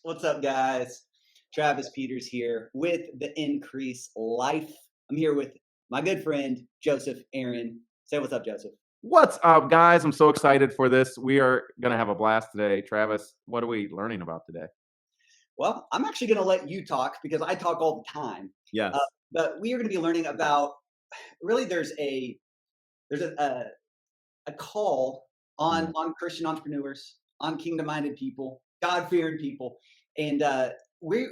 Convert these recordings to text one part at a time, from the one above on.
What's up, guys? Travis Peters here with the Increase Life. I'm here with my good friend, Joseph Aaron. Say what's up, Joseph. What's up, guys? I'm so excited for this. We are going to have a blast today. Travis, what are we learning about today? Well, I'm actually going to let you talk because I talk all the time. Uh, Yes. but we are going to be learning about really there's a call Mhm. on Christian entrepreneurs, on kingdom-minded people, God-fearing people, and we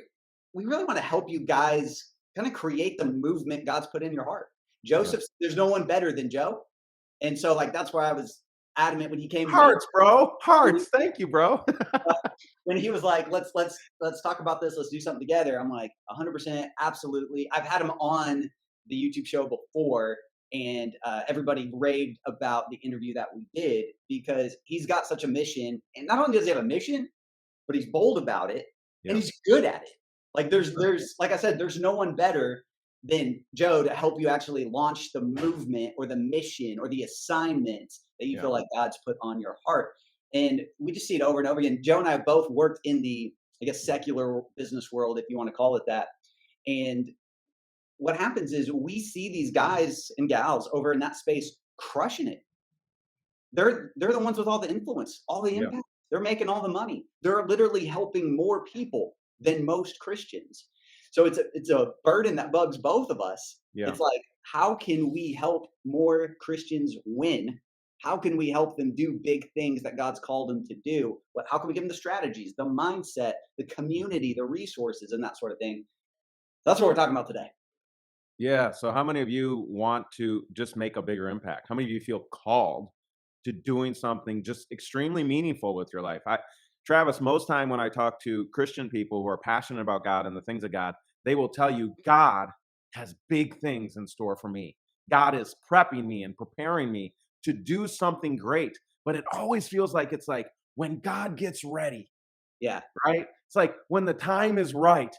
really want to help you guys kind of create the movement God's put in your heart. Yeah. Joseph, there's no one better than Joe, and so like that's why I was adamant when he came to me Hearts, bro. when he, Hearts. Thank you, bro. when he was like, let's talk about this, let's do something together. I'm like 100%, absolutely. I've had him on the YouTube show before, and everybody raved about the interview that we did because he's got such a mission, and not only does he have a mission, but he's bold about it and Yeah. he's good at it. Like For sure. there's like I said, there's no one better than Joe to help you actually launch the movement or the mission or the assignment that you Yeah. feel like God's put on your heart. And we just see it over and over again. Joe and I both worked in the, I guess, secular business world, if you want to call it that. And what happens is we see these guys and gals over in that space crushing it. They're the ones with all the influence, all the Yeah. impact. They're making all the money. They're literally helping more people than most Christians. So it's a burden that bugs both of us. Yeah. It's like, how can we help more Christians win? How can we help them do big things that God's called them to do? How can we give them the strategies, the mindset, the community, the resources, and that sort of thing? That's what we're talking about today. Yeah. So, how many of you want to just make a bigger impact? How many of you feel called to doing something just extremely meaningful with your life? Travis, most time when I talk to Christian people who are passionate about God and the things of God, they will tell you God has big things in store for me. God is prepping me and preparing me to do something great. But it always feels like it's like when God gets ready, Yeah. right? It's like when the time is right.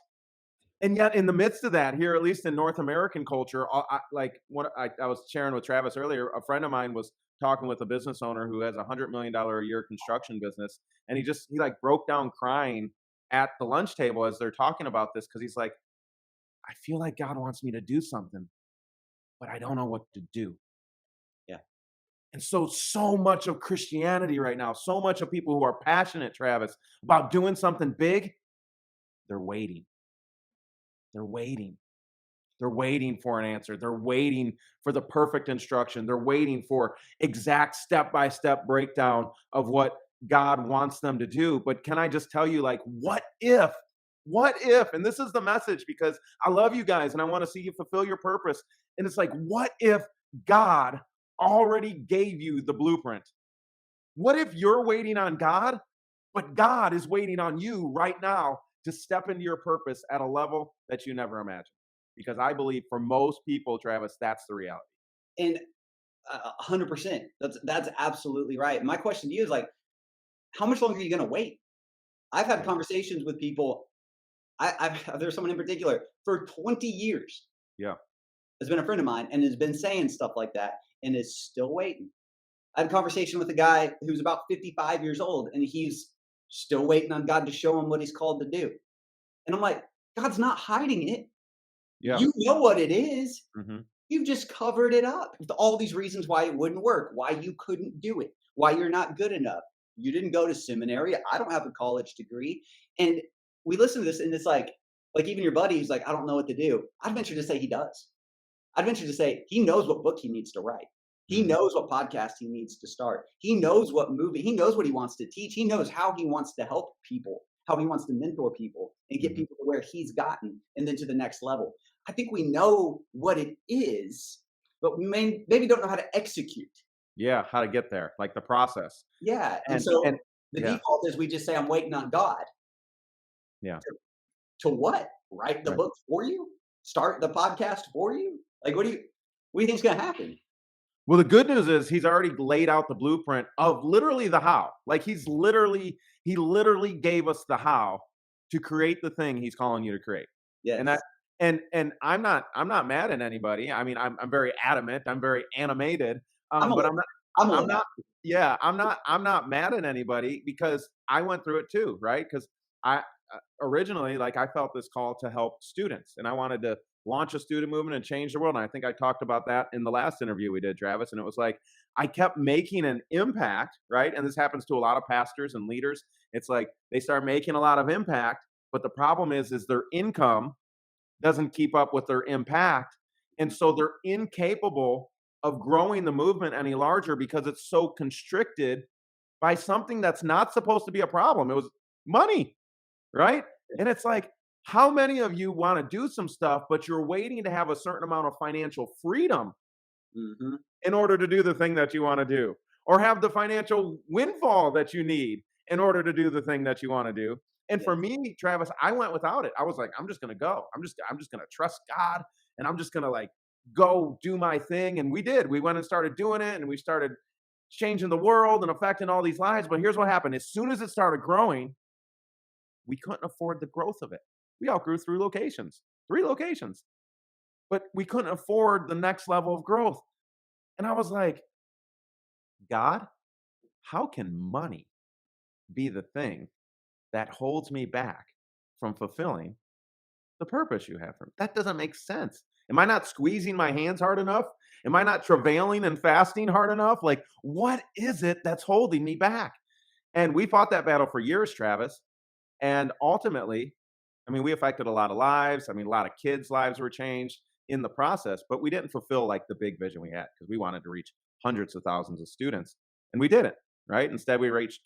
And yet, in the midst of that, here, at least in North American culture, like what I was sharing with Travis earlier, a friend of mine was talking with a business owner who has $100 million a year construction business, and he like broke down crying at the lunch table as they're talking about this because he's like, I feel like God wants me to do something, but I don't know what to do. Yeah. And so much of Christianity right now, so much of people who are passionate, Travis, about doing something big, they're waiting. They're waiting. They're waiting for an answer. They're waiting for the perfect instruction. They're waiting for exact step-by-step breakdown of what God wants them to do. But can I just tell you, like, what if? What if? And this is the message because I love you guys and I want to see you fulfill your purpose. And it's like, what if God already gave you the blueprint? What if you're waiting on God, but God is waiting on you right now to step into your purpose at a level that you never imagined? Because I believe for most people, Travis, that's the reality. And 100%. That's absolutely right. My question to you is like, how much longer are you going to wait? I've had Yeah. conversations with people. There's someone in particular for 20 years Yeah. has been a friend of mine and has been saying stuff like that and is still waiting. I had a conversation with a guy who's about 55 years old and he's still waiting on God to show him what he's called to do. And I'm like, God's not hiding it. Yeah. You know what it is. Hmm. You've just covered it up with all these reasons why it wouldn't work, why you couldn't do it, why you're not good enough. You didn't go to seminary. I don't have a college degree. And we listen to this and it's like even your buddy who's like, I don't know what to do. I'd venture to say he does. I'd venture to say he knows what book he needs to write. He Hmm. knows what podcast he needs to start. He knows what movie, he knows what he wants to teach. He knows how he wants to help people, how he wants to mentor people and get Hmm. people to where he's gotten and then to the next level. I think we know what it is, but we maybe don't know how to execute. Yeah. How to get there, like the process. Yeah. And And so the yeah. default is we just say, I'm waiting on God. Yeah. To what? Write the Right. book for you? Start the podcast for you? Like what do you think's gonna happen? Well, the good news is he's already laid out the blueprint of literally the how. Like he literally gave us the how to create the thing he's calling you to create. And that Yes. and I'm not mad at anybody. I mean, I'm very adamant, I'm very animated. I'm a But little I'm a I'm little not yeah, I'm not mad at anybody because I went through it too, right? Because I originally, like, I felt this call to help students, and I wanted to launch a student movement and change the world. And I think I talked about that in the last interview we did, Travis. And it was like I kept making an impact, right? And this happens to a lot of pastors and leaders. It's like they start making a lot of impact, but the problem is their income doesn't keep up with their impact, and so they're incapable of growing the movement any larger because it's so constricted by something that's not supposed to be a problem. It was money, right? And it's like, how many of you want to do some stuff, but you're waiting to have a certain amount of financial freedom Hmm. in order to do the thing that you want to do, or have the financial windfall that you need in order to do the thing that you want to do? And for Yes. me, Travis, I went without it. I was like, I'm just going to go. I'm just going to trust God, and I'm just going to like go do my thing. And we did. We went and started doing it, and we started changing the world and affecting all these lives. But here's what happened. As soon as it started growing, we couldn't afford the growth of it. We outgrew 3 locations, but we couldn't afford the next level of growth. And I was like, God, how can money be the thing that holds me back from fulfilling the purpose you have for me? That doesn't make sense. Am I not squeezing my hands hard enough? Am I not travailing and fasting hard enough? Like, what is it that's holding me back? And we fought that battle for years, Travis. And ultimately, I mean, we affected a lot of lives. I mean, a lot of kids' lives were changed in the process, but we didn't fulfill like the big vision we had because we wanted to reach hundreds of thousands of students. And we didn't, right? Instead, we reached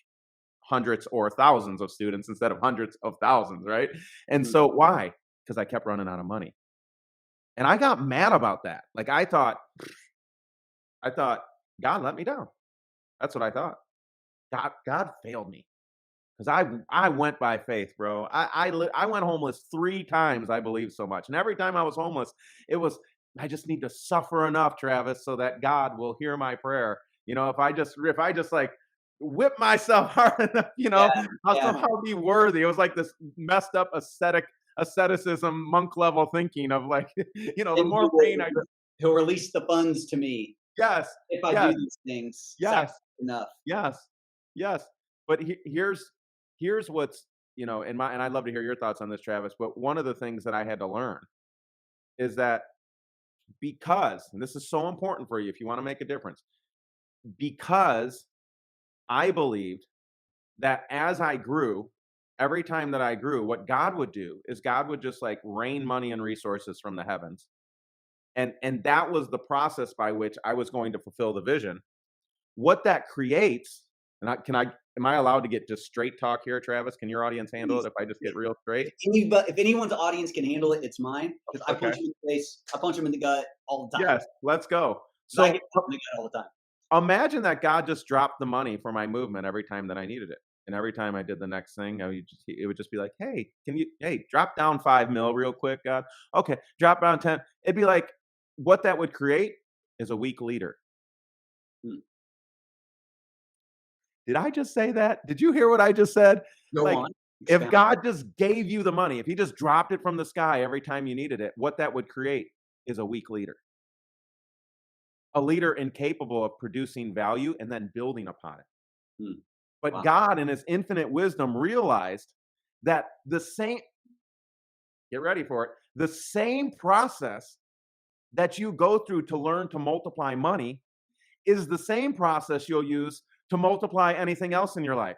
hundreds or thousands of students instead of hundreds of thousands, right? And Mm. so why? Because I kept running out of money. And I got mad about that. Like I thought, God let me down. That's what I thought. God failed me. Because I went by faith, bro. I went homeless 3 times, I believe so much, and every time I was homeless, it was, "I just need to suffer enough, Travis, so that God will hear my prayer." If I just, like, whip myself hard enough, Yeah, I'll yeah. somehow be worthy. It was like this messed up asceticism, monk level thinking of, like, the And more pain I he'll release the funds to me Yes, if I do yes, these things. Sacrifice yes. enough. Yes, yes. But here's what's and I'd love to hear your thoughts on this, Travis. But one of the things that I had to learn is that because, and this is so important for you if you want to make a difference, because I believed that as I grew, every time that I grew, what God would do is God would just like rain money and resources from the heavens. And that was the process by which I was going to fulfill the vision. What that creates, and am I allowed to get just straight talk here, Travis? Can your audience handle it Please. if I just get real straight? If anyone's audience can handle it, it's mine because I Okay. punch him in the face. I punch him in the gut all the time. Yes, let's go. 'Cause I So get punched in the gut all the time. imagine that God just dropped the money for my movement every time that I needed it. And every time I did the next thing, it would just be like, hey, drop down 5 mil real quick, God. Okay, drop down 10. It'd be like, what that would create is a weak leader. Mm. Did I just say that? Did you hear what I just said? Go Like, on. if Expound. God just gave you the money, if he just dropped it from the sky every time you needed it, what that would create is a weak leader. A leader incapable of producing value and then building upon it. Mm. But Wow. God, in his infinite wisdom, realized that get ready for it, the same process that you go through to learn to multiply money is the same process you'll use to multiply anything else in your life.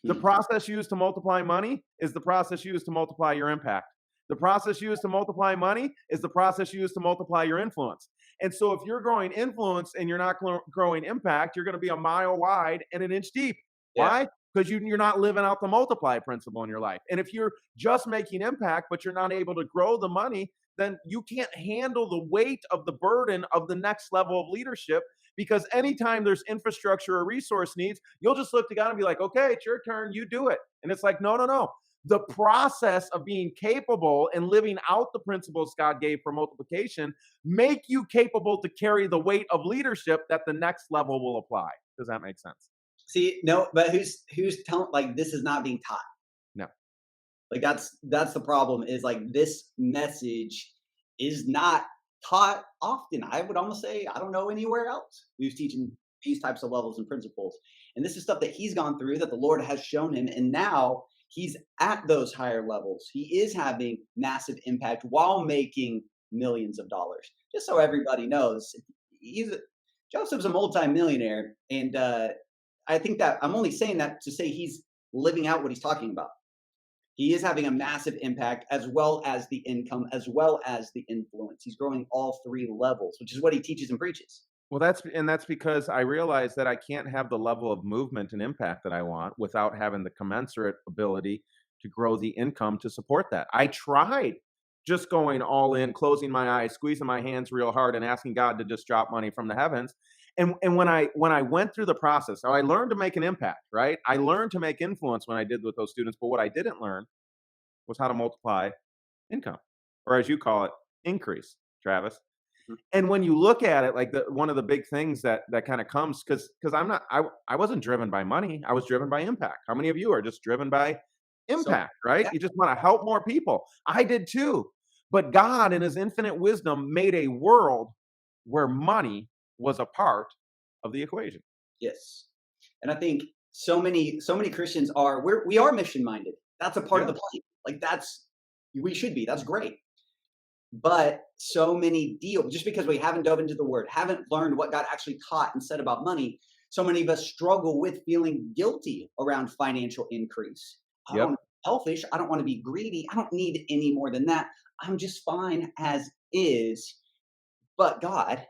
The Mm. process used to multiply money is the process used to multiply your impact. The process used to multiply money is the process used to multiply your influence. And so if you're growing influence and you're not growing impact, you're going to be a mile wide and an inch deep. Yeah. Why? Because you're not living out the multiply principle in your life. And if you're just making impact, but you're not able to grow the money, then you can't handle the weight of the burden of the next level of leadership. Because anytime there's infrastructure or resource needs, you'll just look to God and be like, okay, it's your turn, you do it. And it's like, no, no, no. The process of being capable and living out the principles God gave for multiplication make you capable to carry the weight of leadership that the next level will apply. Does that make sense? See, no, but who's telling like this is not being taught. No. Like that's the problem is like this message is not taught often. I would almost say I don't know anywhere else who's teaching these types of levels and principles. And this is stuff that he's gone through that the Lord has shown him. And now He's at those higher levels. He is having massive impact while making millions of dollars. Just so everybody knows, he's a, Joseph's a multimillionaire, and I think that I'm only saying that to say he's living out what he's talking about. He is having a massive impact as well as the income, as well as the influence. He's growing all three levels, which is what he teaches and preaches. Well, that's because I realize that I can't have the level of movement and impact that I want without having the commensurate ability to grow the income to support that. I tried just going all in, closing my eyes, squeezing my hands real hard, and asking God to just drop money from the heavens. And when I went through the process, so I learned to make an impact, right? I learned to make influence when I did with those students, but what I didn't learn was how to multiply income, or as you call it, increase, Travis. Mhm. And when you look at it, like one of the big things that kind of comes because I wasn't driven by money, I was driven by impact. How many of you are just driven by So, impact, right? yeah, You just want to help more people. I did too. But God, in his infinite wisdom, made a world where money was a part of the equation. yes. And I think so many Christians we are mission minded. That's a part of Yeah. the plan. Like we should be. That's great. But so many deal just because we haven't dove into the word, haven't learned what God actually taught and said about money. So many of us struggle with feeling guilty around financial increase. I don't Yep. want to be selfish. I don't want to be greedy. I don't need any more than that. I'm just fine as is, but God.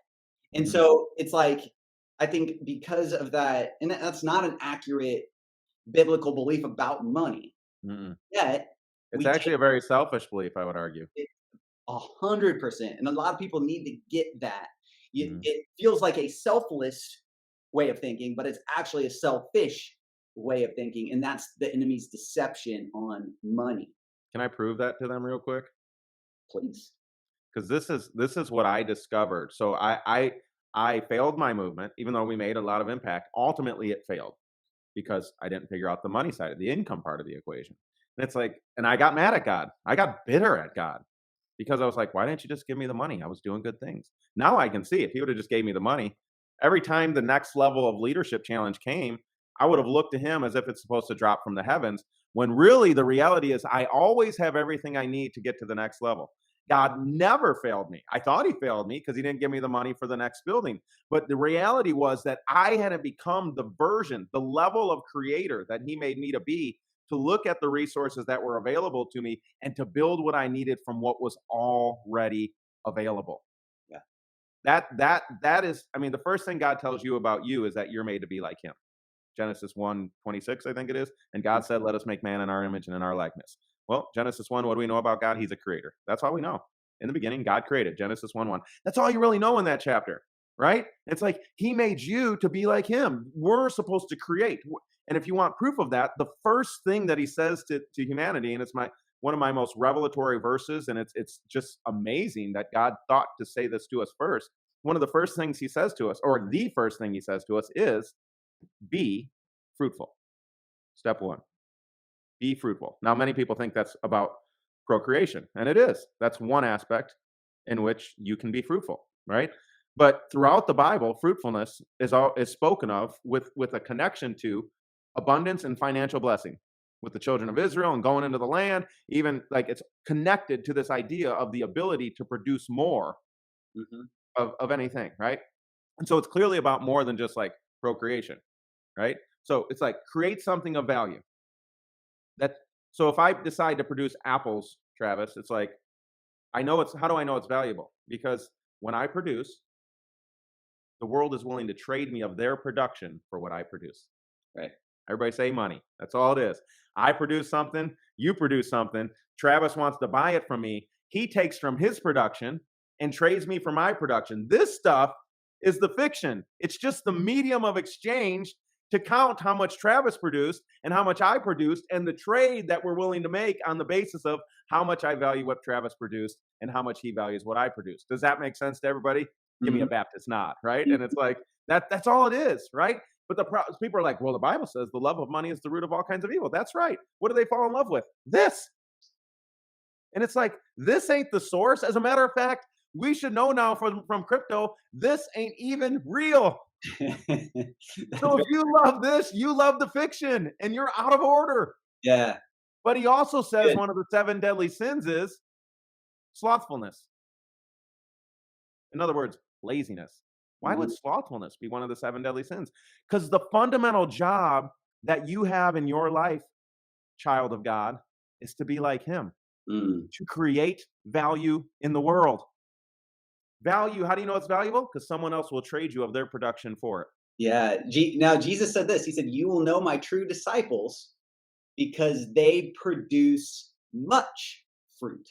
And Mhm. so it's like, I think because of that, and that's not an accurate biblical belief about money. Mm-mm. Yet It's we actually take a very selfish belief, I would argue. it 100%, and a lot of people need to get that. Mhm. It feels like a selfless way of thinking, but it's actually a selfish way of thinking, and that's the enemy's deception on money. Can I prove that to them real quick? Please. Because this is what I discovered. So I failed my movement, even though we made a lot of impact. Ultimately, it failed because I didn't figure out the money side of the income part of the equation. And it's like, and I got mad at God. I got bitter at God because I was like, why didn't you just give me the money? I was doing good things. Now I can see if he would have just gave me the money, every time the next level of leadership challenge came, I would have looked to him as if it's supposed to drop from the heavens. When really the reality is, I always have everything I need to get to the next level. God never failed me. I thought he failed me because he didn't give me the money for the next building. But the reality was that I hadn't become the version, the level of creator that he made me to be, to look at the resources that were available to me and to build what I needed from what was already available. Yeah. That is, I mean, the first thing God tells you about you is that you're made to be like him. Genesis 1:26, I think it is. And God said, let us make man in our image and in our likeness. Well, Genesis 1, what do we know about God? He's a creator. That's all we know. In the beginning, God created. Genesis 1:1. That's all you really know in that chapter, right? It's like he made you to be like him. We're supposed to create. And if you want proof of that, the first thing that he says to humanity, and it's one of my most revelatory verses, and it's just amazing that God thought to say this to us first. One of the first things he says to us, or the first thing he says to us, is be fruitful. Step one, be fruitful. Now, many people think that's about procreation, and it is. That's one aspect in which you can be fruitful, right? But throughout the Bible, fruitfulness is spoken of with a connection to abundance and financial blessing. With the children of Israel and going into the land, even like it's connected to this idea of the ability to produce more Mhm. of anything, right? And so it's clearly about more than just like procreation, right? So it's like create something of value. That so if I decide to produce apples, Travis, it's like I know it's how do I know it's valuable? Because when I produce, the world is willing to trade me of their production for what I produce. Right. Everybody say money. That's all it is. I produce something, you produce something. Travis wants to buy it from me. He takes from his production and trades me for my production. This stuff is the fiction. It's just the medium of exchange to count how much Travis produced and how much I produced and the trade that we're willing to make on the basis of how much I value what Travis produced and how much he values what I produced. Does that make sense to everybody? Give me a Mhm. Baptist nod, right? And it's like that's all it is, right? But people are like, well, the Bible says the love of money is the root of all kinds of evil. That's right. What do they fall in love with? This. And it's like, this ain't the source. As a matter of fact, we should know now from crypto, this ain't even real. That's So if you love this, you love the fiction and you're out of order. Yeah. But he also says Good. one of the 7 deadly sins is slothfulness. In other words, laziness. Why would Mhm. slothfulness be one of the 7 deadly sins? Because the fundamental job that you have in your life, child of God, is to be like him, Mm. to create value in the world. Value, how do you know it's valuable? Because someone else will trade you of their production for it. Yeah. Now Jesus said this. He said, "You will know my true disciples because they produce much fruit,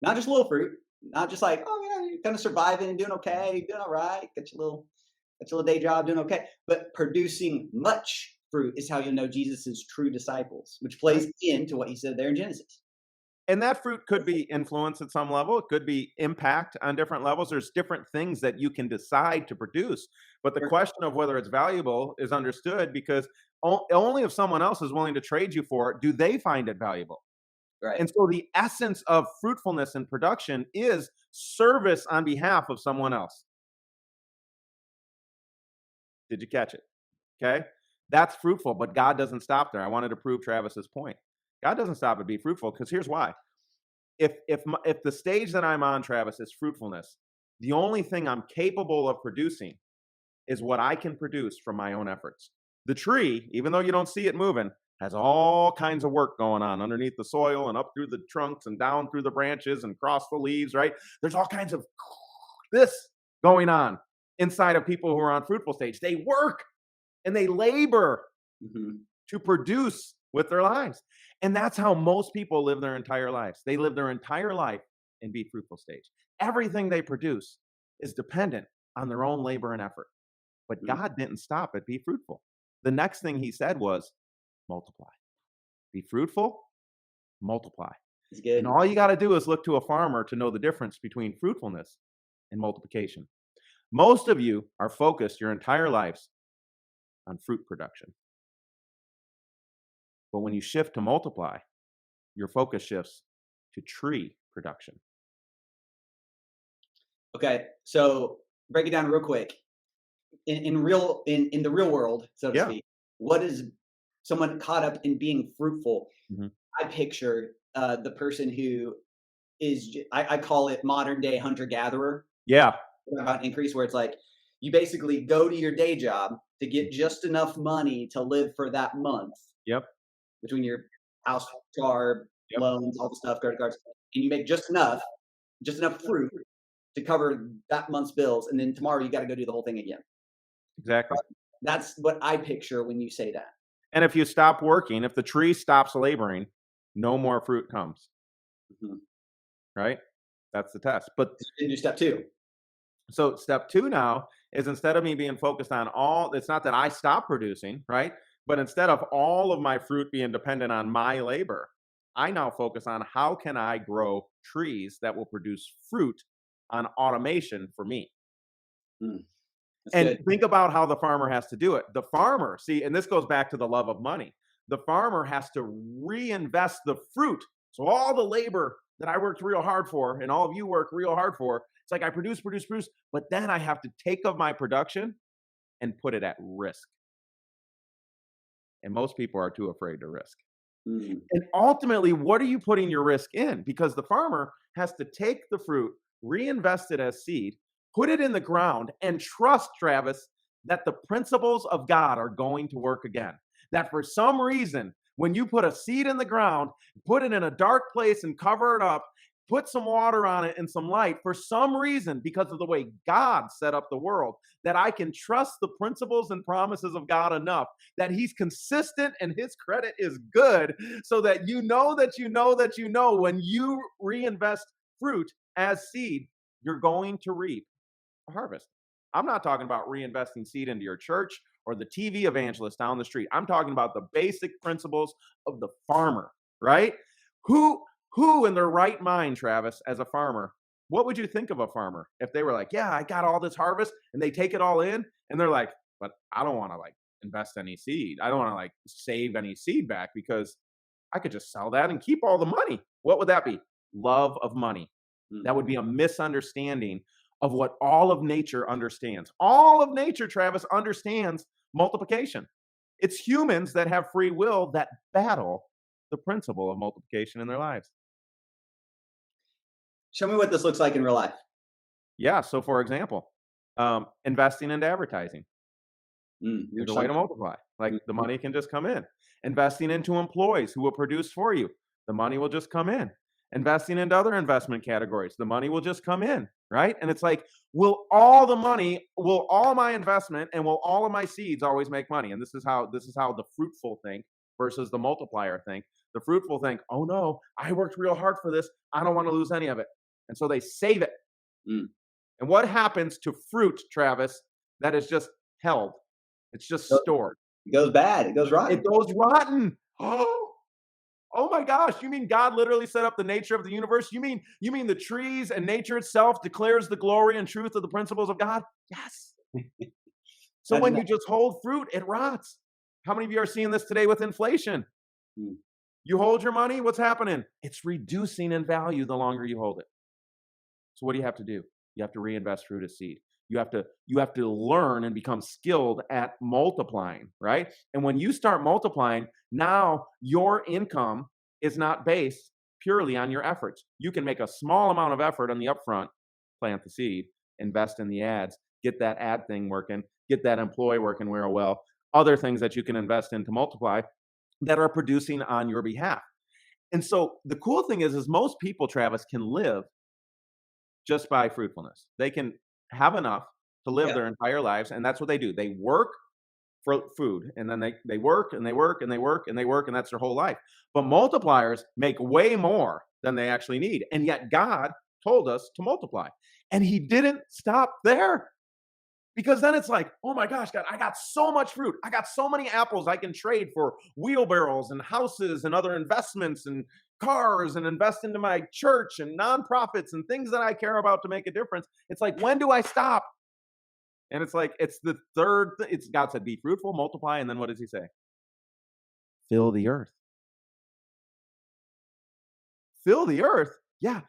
not just little fruit, not just like, oh yeah, you're kind of surviving and doing okay, doing all right, got your little day job, doing okay, but producing much fruit is how you'll know Jesus' true disciples, which Right? plays into what he said there in Genesis. And that fruit could be influence at some level. It could be impact on different levels. There's different things that you can decide to produce. But the Sure. question of whether it's valuable is understood because only if someone else is willing to trade you for it do they find it valuable. Right. And so the essence of fruitfulness and production is service on behalf of someone else. Did you catch it? Okay. That's fruitful, but God doesn't stop there. I wanted to prove Travis's point. God doesn't stop at be fruitful because here's why. If the stage that I'm on, Travis, is fruitfulness, the only thing I'm capable of producing is what I can produce from my own efforts. The tree, even though you don't see it moving, has all kinds of work going on underneath the soil and up through the trunks and down through the branches and across the leaves, right? There's all kinds of this going on inside of people who are on fruitful stage. They work and they labor Hmm. to produce with their lives. And that's how most people live their entire lives. They live their entire life in be fruitful stage. Everything they produce is dependent on their own labor and effort. But Hmm. God didn't stop at be fruitful. The next thing he said was multiply. Be fruitful, multiply. It's And good. all you got to do is look to a farmer to know the difference between fruitfulness and multiplication. Most of you are focused your entire lives on fruit production. But when you shift to multiply, your focus shifts to tree production. Okay, so break it down real quick. In the real world, so to Yeah. speak, what is someone caught up in being fruitful? Mhm. I picture the person who I call it modern day hunter gatherer Yeah. about increase, where it's like you basically go to your day job to Mm. get just enough money to live for that month Yep. between your house, car, Yep. loans, all the stuff, credit cards, and you make just enough fruit to cover that month's bills, and then tomorrow you got to go do the whole thing again. Exactly. That's what I picture when you say that. And if you stop working, if the tree stops laboring, no more fruit comes, Mhm. right? That's the test. But So you do step 2. so step 2 now is instead of me being focused on all it's not that I stop producing, right? But instead of all of my fruit being dependent on my labor, I now focus on how can I grow trees that will produce fruit on automation for me. Mm, that's And good. think about how the farmer has to do it. The farmer, see, and this goes back to the love of money. The farmer has to reinvest the fruit. So all the labor that I worked real hard for, and all of you work real hard for, it's like I produce, but then I have to take of my production and put it at risk. And most people are too afraid to risk. Mm, And ultimately, what are you putting your risk in? Because the farmer has to take the fruit, reinvest it as seed, put it in the ground, and trust, Travis, that the principles of God are going to work again. That for some reason, when you put a seed in the ground, put it in a dark place and cover it up, put some water on it and some light, for some reason, because of the way God set up the world, that I can trust the principles and promises of God enough that He's consistent and His credit is good so that you know that you know that you know when you reinvest fruit as seed, you're going to reap a harvest. I'm not talking about reinvesting seed into your church or the TV evangelist down the street. I'm talking about the basic principles of the farmer, right? Who who in their right mind, Travis, as a farmer, what would you think of a farmer if they were like, "Yeah, I got all this harvest," and they take it all in and they're like, "But I don't want to like invest any seed. I don't want to like save any seed back because I could just sell that and keep all the money." What would that be? Love of money. mm, That would be a misunderstanding of what all of nature understands. All of nature, Travis, understands multiplication. It's humans that have free will that battle the principle of multiplication in their lives. Show me what this looks like in real life. Yeah. So, for example, investing into advertising You're is a way trying to multiply. Like to, the money can just come in. Investing into employees who will produce for you, the money will just come in. Investing into other investment categories, the money will just come in, right? And it's like, will all my investment and will all of my seeds always make money? And this is how the fruitful think versus the multiplier think. The fruitful think, oh no, I worked real hard for this. I don't want to lose any of it. And so they save it. mm, And what happens to fruit, Travis, that is just held? It's just so stored. it goes bad. It goes It rotten. goes rotten. Oh my gosh, you mean God literally set up the nature of the universe? You mean the trees and nature itself declares the glory and truth of the principles of God? Yes. So That's when not, you just hold fruit, it rots. How many of you are seeing this today with inflation? mm, You hold your money, what's happening? It's reducing in value the longer you hold it. So what do you have to do? You have to reinvest fruit as seed. You have to learn and become skilled at multiplying, right? And when you start multiplying, now your income is not based purely on your efforts. You can make a small amount of effort on the upfront, plant the seed, invest in the ads, get that ad thing working, get that employee working real well, other things that you can invest in to multiply that are producing on your behalf. And so the cool thing is most people, Travis, can live just by fruitfulness. They can have enough to live yeah. their entire lives, and that's what they do. They work for food, and then they work and they work and they work and they work, and that's their whole life. But multipliers make way more than they actually need. And yet God told us to multiply. And he didn't stop there. Because then it's like, oh my gosh, God, I got so much fruit. I got so many apples I can trade for wheelbarrows and houses and other investments and cars and invest into my church and nonprofits and things that I care about to make a difference. It's like, when do I stop? And it's like, it's the third, it's God said, be fruitful, multiply. And then what does he say? Fill the earth. Fill the earth? Yeah.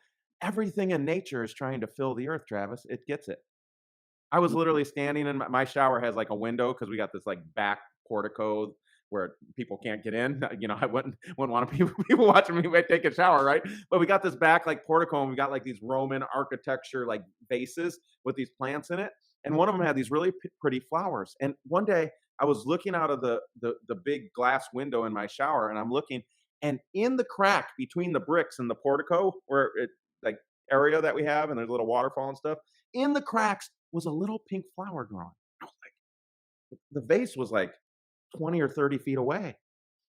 Everything in nature is trying to fill the earth, Travis. It gets it. I was literally standing in my shower has like a window because we got this like back portico where people can't get in. I wouldn't want people watching me take a shower, right? But we got this back like portico and we got like these Roman architecture like vases with these plants in it. And one of them had these really pretty flowers. And one day I was looking out of the big glass window in my shower and I'm looking and in the crack between the bricks and the portico where it like area that we have and there's a little waterfall and stuff, in the cracks was a little pink flower growing. I was like, the vase was like 20 or 30 feet away.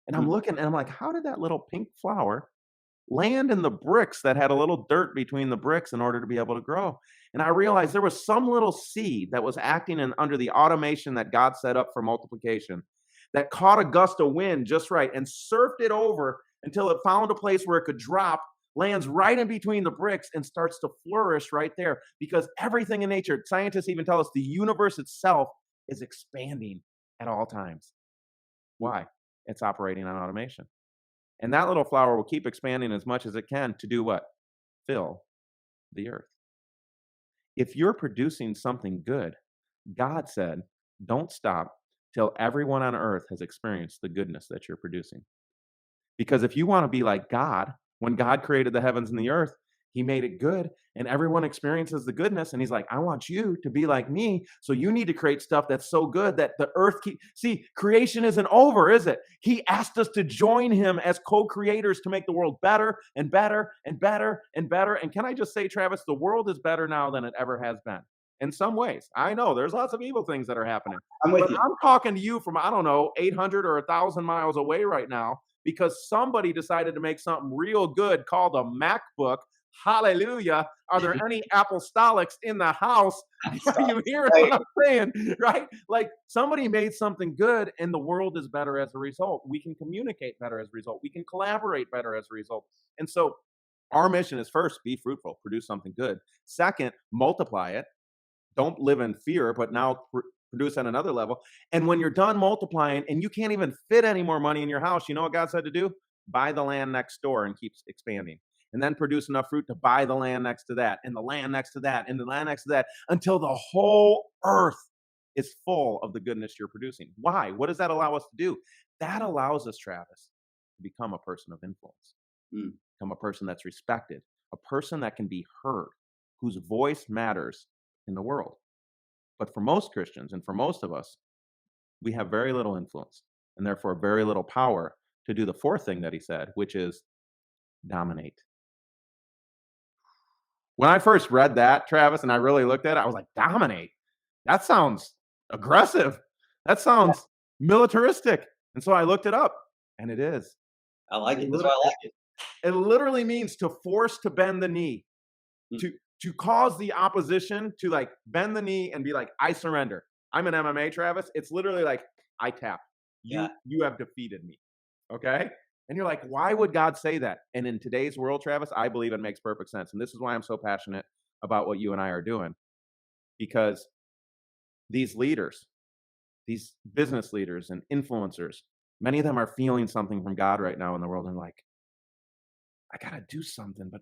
And I'm Mm, looking and I'm like, how did that little pink flower land in the bricks that had a little dirt between the bricks in order to be able to grow? And I realized there was some little seed that was acting under the automation that God set up for multiplication that caught a gust of wind just right and surfed it over until it found a place where it could drop, lands right in between the bricks and starts to flourish right there because everything in nature, scientists even tell us the universe itself is expanding at all times. mm. Why? It's operating on automation. And that little flower will keep expanding as much as it can to do what? Fill the earth. If you're producing something good, God said, don't stop till everyone on earth has experienced the goodness that you're producing. Because if you want to be like God, when God created the heavens and the earth, he made it good and everyone experiences the goodness. And he's like, I want you to be like me. So you need to create stuff that's so good that the earth see, creation isn't over, is it? He asked us to join him as co-creators to make the world better and better and better and better. And can I just say, Travis, the world is better now than it ever has been. In some ways, I know there's lots of evil things that are happening, I'm but with you. I'm talking to you from, I don't know, 800 or 1,000 miles away right now because somebody decided to make something real good called a MacBook. Hallelujah. Are there any apostolics in the house? Are Stop. you hearing Right. what I'm saying? Right? Like somebody made something good and the world is better as a result. We can communicate better as a result. We can collaborate better as a result. And so our mission is first, be fruitful, produce something good. Second, multiply it. Don't live in fear, but now produce at another level. And when you're done multiplying and you can't even fit any more money in your house, you know what God said to do? Buy the land next door and keep expanding. And then produce enough fruit to buy the land next to that, and the land next to that, and the land next to that, until the whole earth is full of the goodness you're producing. Why? What does that allow us to do? That allows us, Travis, to become a person of influence, Mm. become a person that's respected, a person that can be heard, whose voice matters in the world. But for most Christians and for most of us, we have very little influence and therefore very little power to do the fourth thing that he said, which is dominate. When I first read that, Travis, and I really looked at it, I was like, dominate? That sounds aggressive. That Yeah, sounds militaristic. And so I looked it up, and it is. I like It, it. That's lit- why I like it. it literally means to force to bend the knee, Mm. to cause the opposition to like bend the knee and be like, I surrender. I'm an MMA, Travis. It's literally like, I tap. Yeah. You have defeated me. Okay? And you're like, why would God say that? And in today's world, Travis, I believe it makes perfect sense. And this is why I'm so passionate about what you and I are doing. Because these leaders, these business leaders and influencers, many of them are feeling something from God right now in the world and like, I gotta do something, but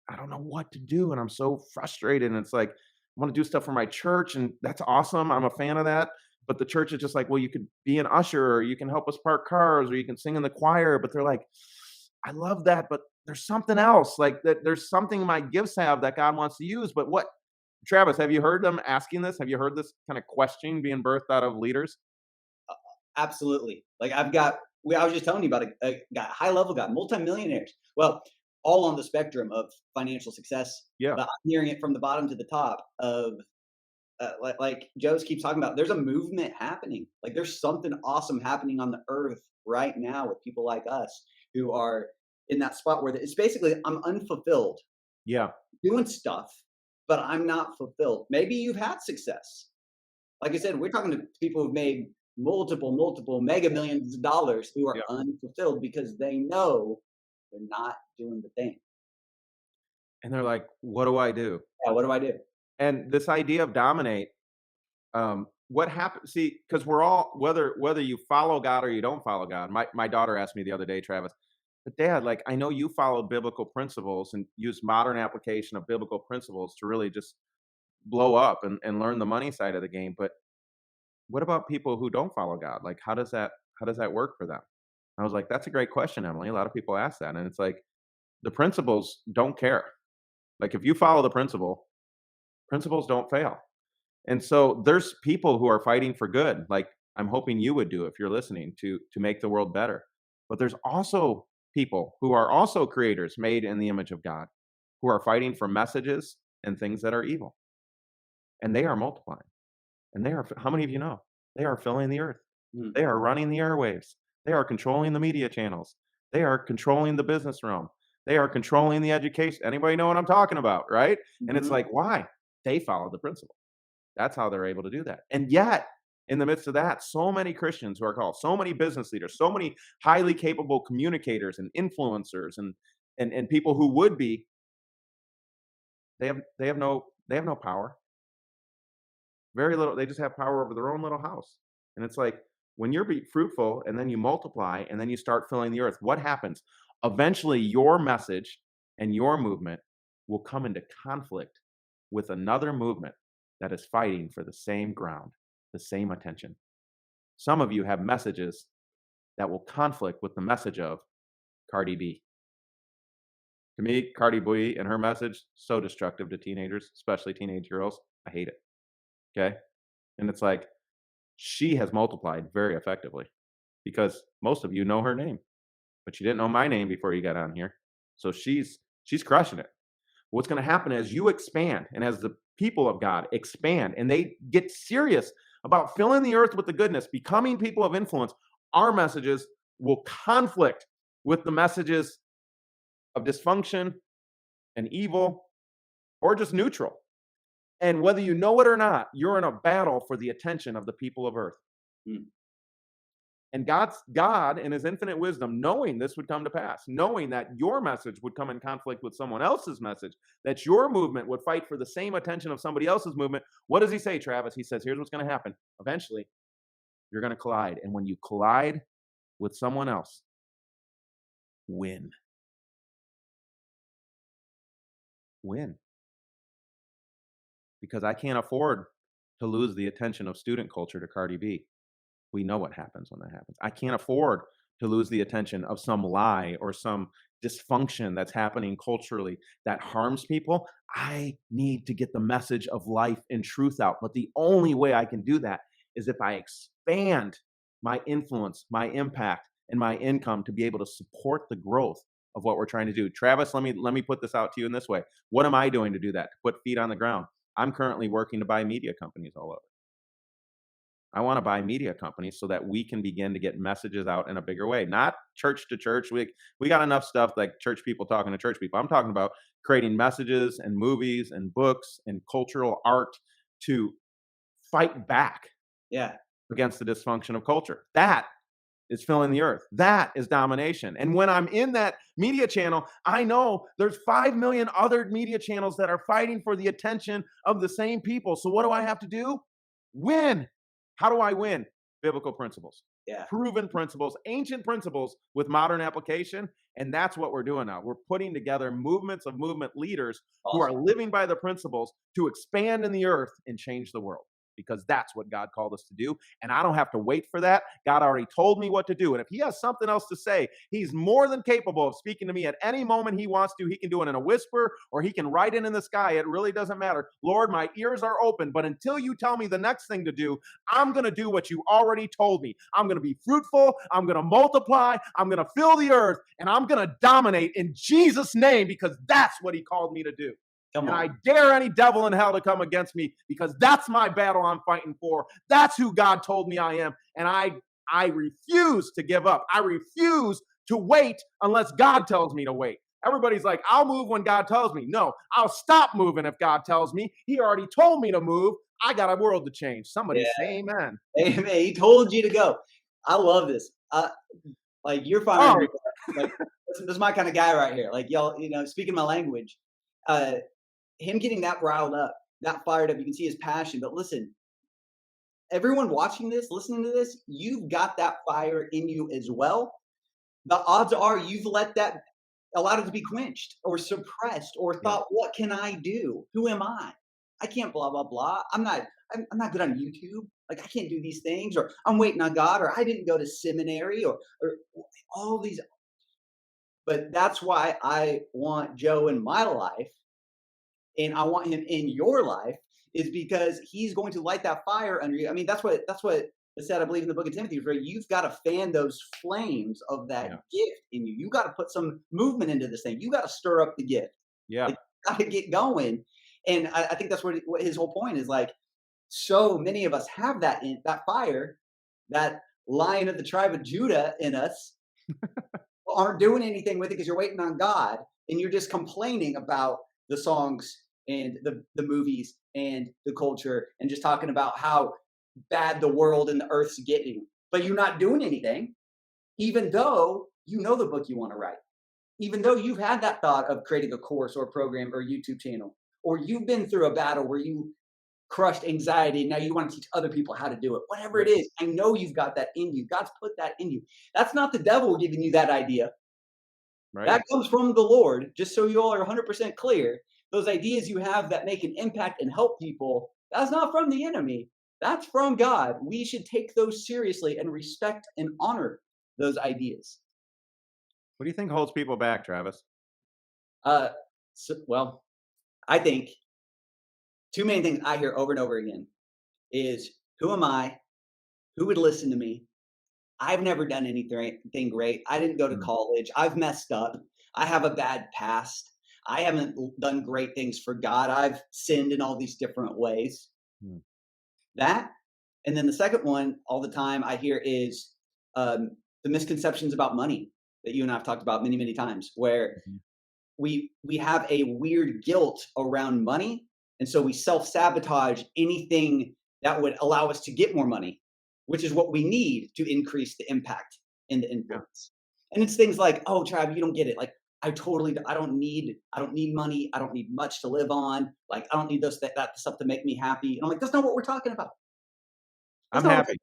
I don't know what to do. And I'm so frustrated. And it's like, I want to do stuff for my church, and that's awesome. I'm a fan of that. But the church is just like, well, you could be an usher, or you can help us park cars, or you can sing in the choir. But they're like, I love that, but there's something else. Like that there's something my gifts have that God wants to use. But what, Travis, have you heard them asking this? Have you heard this kind of question being birthed out of leaders? Absolutely. Like I was just telling you about a guy, high level guy, multimillionaires. Well, all on the spectrum of financial success, Yeah. but I'm hearing it from the bottom to the top of like Joe's keeps talking about. There's a movement happening. Like there's something awesome happening on the earth right now with people like us who are in that spot where it's basically I'm unfulfilled Yeah. doing stuff, but I'm not fulfilled. Maybe you've had success. Like I said, we're talking to people who've made multiple mega millions of dollars who are Yeah. unfulfilled because they know they're not doing the thing. And they're like, what do I do? Yeah, what do I do? And this idea of dominate, what happens? See, because we're all, whether you follow God or you don't follow God. My daughter asked me the other day, Travis, but Dad, like I know you follow biblical principles and use modern application of biblical principles to really just blow up and learn the money side of the game. But what about people who don't follow God? Like how does that work for them? I was like, that's a great question, Emily. A lot of people ask that. And it's like the principles don't care. Like if you follow the principles don't fail. And so there's people who are fighting for good, like I'm hoping you would do if you're listening to make the world better. But there's also people who are also creators made in the image of God who are fighting for messages and things that are evil. And they are multiplying. And they are, how many of you know? They are filling the earth. Mm, They are running the airwaves. They are controlling the media channels. They are controlling the business realm. They are controlling the education. Anybody know what I'm talking about, right? And it's mhm, like, why? They follow the principle. That's how they're able to do that. And yet, in the midst of that, so many Christians who are called, so many business leaders, so many highly capable communicators and influencers and people who would be, they have no power. Very little. They just have power over their own little house. And it's like when you're fruitful and then you multiply and then you start filling the earth, what happens? Eventually, your message and your movement will come into conflict with another movement that is fighting for the same ground, the same attention. Some of you have messages that will conflict with the message of Cardi B. To me, Cardi B and her message, so destructive to teenagers, especially teenage girls. I hate it. Okay. And it's like, she has multiplied very effectively because most of you know her name, but you didn't know my name before you got on here. So she's crushing it. What's going to happen as you expand and as the people of God expand and they get serious about filling the earth with the goodness, becoming people of influence, our messages will conflict with the messages of dysfunction and evil or just neutral. And whether you know it or not, you're in a battle for the attention of the people of earth. mm. And God, in his infinite wisdom, knowing this would come to pass, knowing that your message would come in conflict with someone else's message, that your movement would fight for the same attention of somebody else's movement, what does he say, Travis? He says, here's what's going to happen. Eventually, you're going to collide. And when you collide with someone else, win. Win. Because I can't afford to lose the attention of student culture to Cardi B. We know what happens when that happens. I can't afford to lose the attention of some lie or some dysfunction that's happening culturally that harms people. I need to get the message of life and truth out. But the only way I can do that is if I expand my influence, my impact, and my income to be able to support the growth of what we're trying to do. Travis, let me put this out to you in this way. What am I doing to do that? To put feet on the ground. I'm currently working to buy media companies all over. I want to buy media companies so that we can begin to get messages out in a bigger way, not church to church. We got enough stuff like church people talking to church people. I'm talking about creating messages and movies and books and cultural art to fight back Yeah. against the dysfunction of culture. That is filling the earth. That is domination. And when I'm in that media channel, I know there's 5 million other media channels that are fighting for the attention of the same people. So what do I have to do? Win. How do I win? Biblical principles, Yeah. proven principles, ancient principles with modern application. And that's what we're doing now. We're putting together movements of movement leaders who are Awesome. living by the principles to expand in the earth and change the world, because that's what God called us to do. And I don't have to wait for that. God already told me what to do. And if he has something else to say, he's more than capable of speaking to me at any moment he wants to. He can do it in a whisper, or he can write it in the sky. It really doesn't matter. Lord, my ears are open, but until you tell me the next thing to do, I'm going to do what you already told me. I'm going to be fruitful. I'm going to multiply. I'm going to fill the earth, and I'm going to dominate in Jesus' name, because that's what he called me to do. Come And I on. dare any devil in hell to come against me, because that's my battle I'm fighting for. That's who God told me I am. And I refuse to give up. I refuse to wait unless God tells me to wait. Everybody's like, I'll move when God tells me. No, I'll stop moving if God tells me. He already told me to move. I got a world to change. Somebody Yeah. say amen. Amen. He told you to go. I love this. Like you're firing me Oh, up. Like this is my kind of guy right here. Like y'all, speaking my language. Uh, him getting that riled up, that fired up, you can see his passion. But listen, everyone watching this, listening to this, you've got that fire in you as well. The odds are you've let that allowed it to be quenched or suppressed or yeah, thought, what can I do? Who am I? I can't blah blah blah. I'm not good on YouTube. Like I can't do these things, or I'm waiting on God, or I didn't go to seminary, or all these. But that's why I want Joe in my life, and I want him in your life, is because he's going to light that fire under you. I mean, that's what it said, I believe, in the book of Timothy, where you've got to fan those flames of that yeah, gift in you. You got to put some movement into this thing. You got to stir up the gift. yeah, Like, got to get going. And I think that's what his whole point is. Like, so many of us have that fire, that lion of the tribe of Judah in us, aren't doing anything with it because you're waiting on God, and you're just complaining about the songs and the movies and the culture, and just talking about how bad the world and the earth's getting. But you're not doing anything, even though you know the book you want to write, even though you've had that thought of creating a course or a program or a YouTube channel, or you've been through a battle where you crushed anxiety and now you want to teach other people how to do it. Whatever it right, is, I know you've got that in you. God's put that in you. That's not the devil giving you that idea. right. That comes from the Lord, just so you all are 100% clear. Those ideas you have that make an impact and help people, that's not from the enemy. That's from God. We should take those seriously and respect and honor those ideas. What do you think holds people back, Travis? Uh, well, I think two main things I hear over and over again is, who am I? Who would listen to me? I've never done anything great. I didn't go to Mm, college. I've messed up. I have a bad past. I haven't done great things for God. I've sinned in all these different ways. mm, That, and then the second one all the time I hear is, the misconceptions about money that you and I've talked about many, many times, where mhm. we have a weird guilt around money, and so we self-sabotage anything that would allow us to get more money, which is what we need to increase the impact and the Yeah, influence. And it's things like, oh Trav, you don't get it. Like I don't need money. I don't need much to live on. Like I don't need that stuff to make me happy. And I'm like, that's not what we're talking about. That's I'm not what we're happy. talking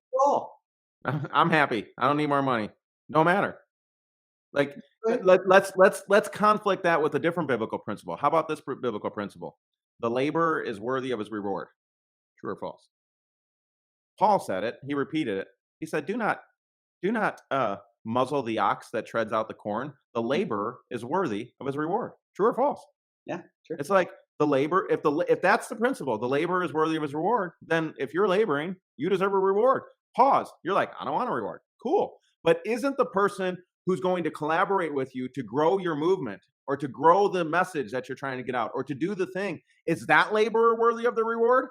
about at all. I'm happy. I don't need more money. No matter. Like, Right? let's conflict that with a different biblical principle. How about this biblical principle? The laborer is worthy of his reward. True or false? Paul said it. He repeated it. He said, "Do not muzzle the ox that treads out the corn, the laborer is worthy of his reward. True or false? Yeah, sure. It's like the labor, if that's the principle, the laborer is worthy of his reward, then if you're laboring, you deserve a reward. Pause. You're like, I don't want a reward. Cool. But isn't the person who's going to collaborate with you to grow your movement or to grow the message that you're trying to get out or to do the thing, is that laborer worthy of the reward?